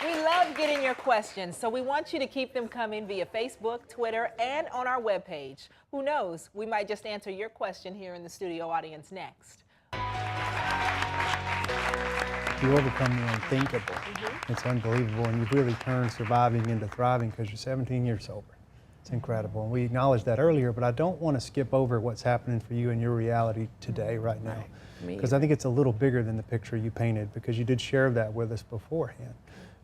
We love getting your questions, so we want you to keep them coming via Facebook, Twitter, and on our webpage. Who knows, we might just answer your question here in the studio audience next. You overcome the unthinkable. It's unbelievable, and you've really turned surviving into thriving because you're 17 years sober. It's incredible, and we acknowledged that earlier, but I don't want to skip over what's happening for you in your reality today, right now, because I think it's a little bigger than the picture you painted, because you did share that with us beforehand,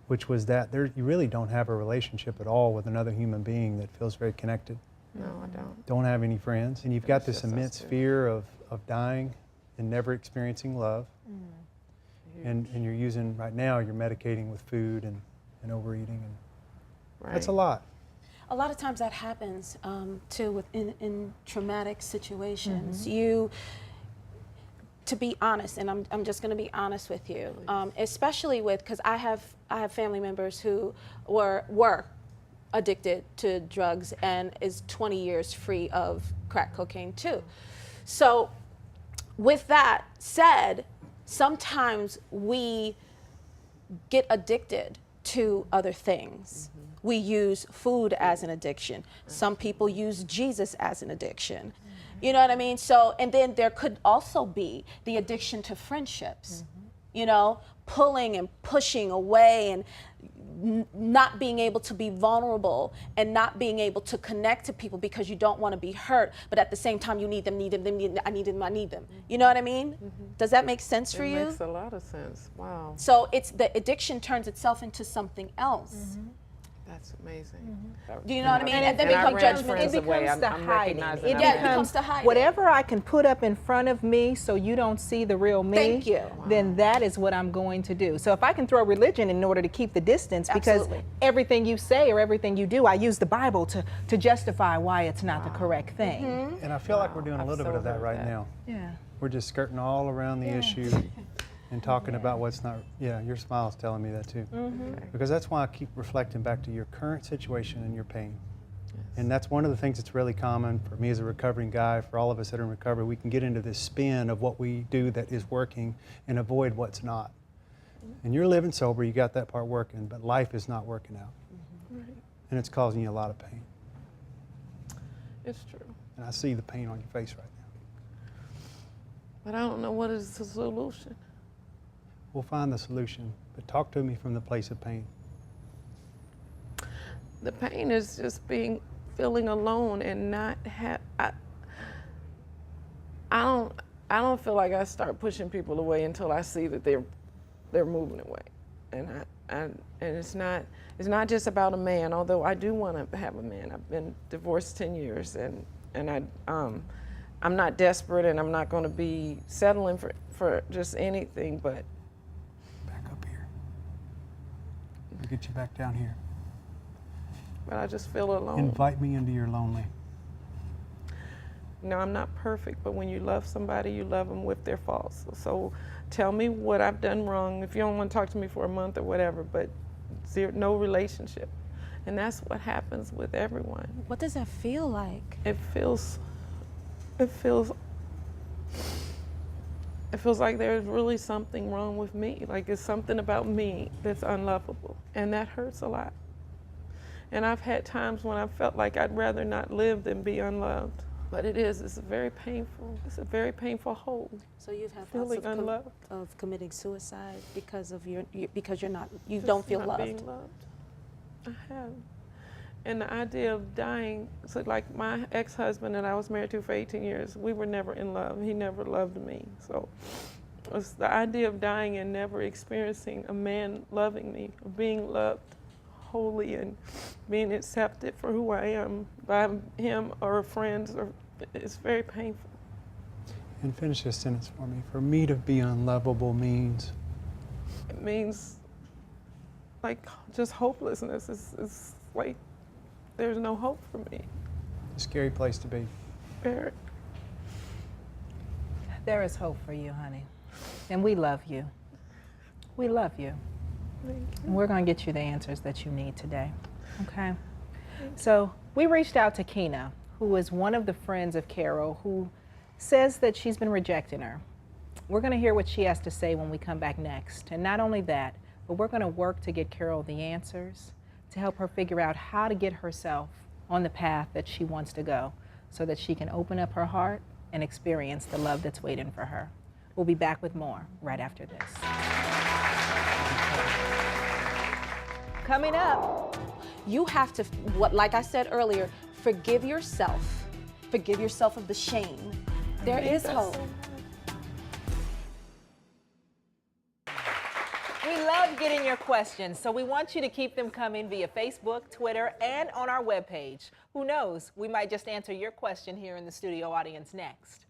which was that you really don't have a relationship at all with another human being that feels very connected. No, I don't. Don't have any friends, and you've got this immense fear of dying and never experiencing love. And you're using, right now, you're medicating with food and overeating, and that's a lot. A lot of times that happens too in traumatic situations. To be honest, and I'm just going to be honest with you, especially because I have family members who were addicted to drugs and is 20 years free of crack cocaine too. So with that said, sometimes we get addicted to other things. We use food as an addiction. Some people use Jesus as an addiction. You know what I mean? So, and then there could also be the addiction to friendships, you know, pulling and pushing away and not being able to be vulnerable and not being able to connect to people because you don't want to be hurt, but at the same time you need them, I need them. You know what I mean? Does that make sense for you? It makes a lot of sense. Wow. So it's the addiction turns itself into something else. That's amazing. Do you know what I mean? And then becomes judgment. It becomes the hiding. It becomes the hiding. Whatever I can put up in front of me so you don't see the real me, Thank you. then that is what I'm going to do. So if I can throw religion in order to keep the distance, because everything you say or everything you do, I use the Bible to justify why it's not the correct thing. And I feel like we're doing a little bit of that right now. Yeah. We're just skirting all around the issue and talking about what's not, your smile's telling me that too. Because that's why I keep reflecting back to your current situation and your pain. And that's one of the things that's really common for me as a recovering guy, for all of us that are in recovery. We can get into this spin of what we do that is working and avoid what's not. And you're living sober, you got that part working, but life is not working out. And it's causing you a lot of pain. It's true. And I see the pain on your face right now. But I don't know what is the solution. We'll find the solution, but talk to me from the place of pain. The pain is just feeling alone and not have. I don't feel like I start pushing people away until I see that they're moving away, and it's not just about a man. Although I do want to have a man. I've been divorced 10 years, and I'm not desperate, and I'm not going to be settling for just anything, but. We'll get you back down here. But I just feel alone. Invite me into your lonely. No, I'm not perfect, but when you love somebody, you love them with their faults. So tell me what I've done wrong. If you don't want to talk to me for a month or whatever, but no relationship. And that's what happens with everyone. What does that feel like? It feels like there's really something wrong with me. Like it's something about me that's unlovable. And that hurts a lot. And I've had times when I felt like I'd rather not live than be unloved. But it's very painful hole. So you've had feeling thoughts of committing suicide because you don't feel loved. Being loved. I have. And the idea of dying, so like my ex-husband that I was married to for 18 years, we were never in love. He never loved me. So it's the idea of dying and never experiencing a man loving me, or being loved wholly and being accepted for who I am by him or friends, it's very painful. And finish this sentence for me. For me to be unlovable means? It means like just hopelessness. It's like there's no hope for me. A scary place to be. Very. There is hope for you, honey. And we love you. We love you. Thank you. And we're going to get you the answers that you need today. Okay? So we reached out to Kina, who is one of the friends of Carol, who says that she's been rejecting her. We're going to hear what she has to say when we come back next. And not only that, But we're going to work to get Carol the answers, to help her figure out how to get herself on the path that she wants to go so that she can open up her heart and experience the love that's waiting for her. We'll be back with more right after this. Coming up, You have to, like I said earlier, forgive yourself. Forgive yourself of the shame. There is hope. we love getting your questions, so we want you to keep them coming via Facebook, Twitter, and on our webpage. Who knows, we might just answer your question here in the studio audience next.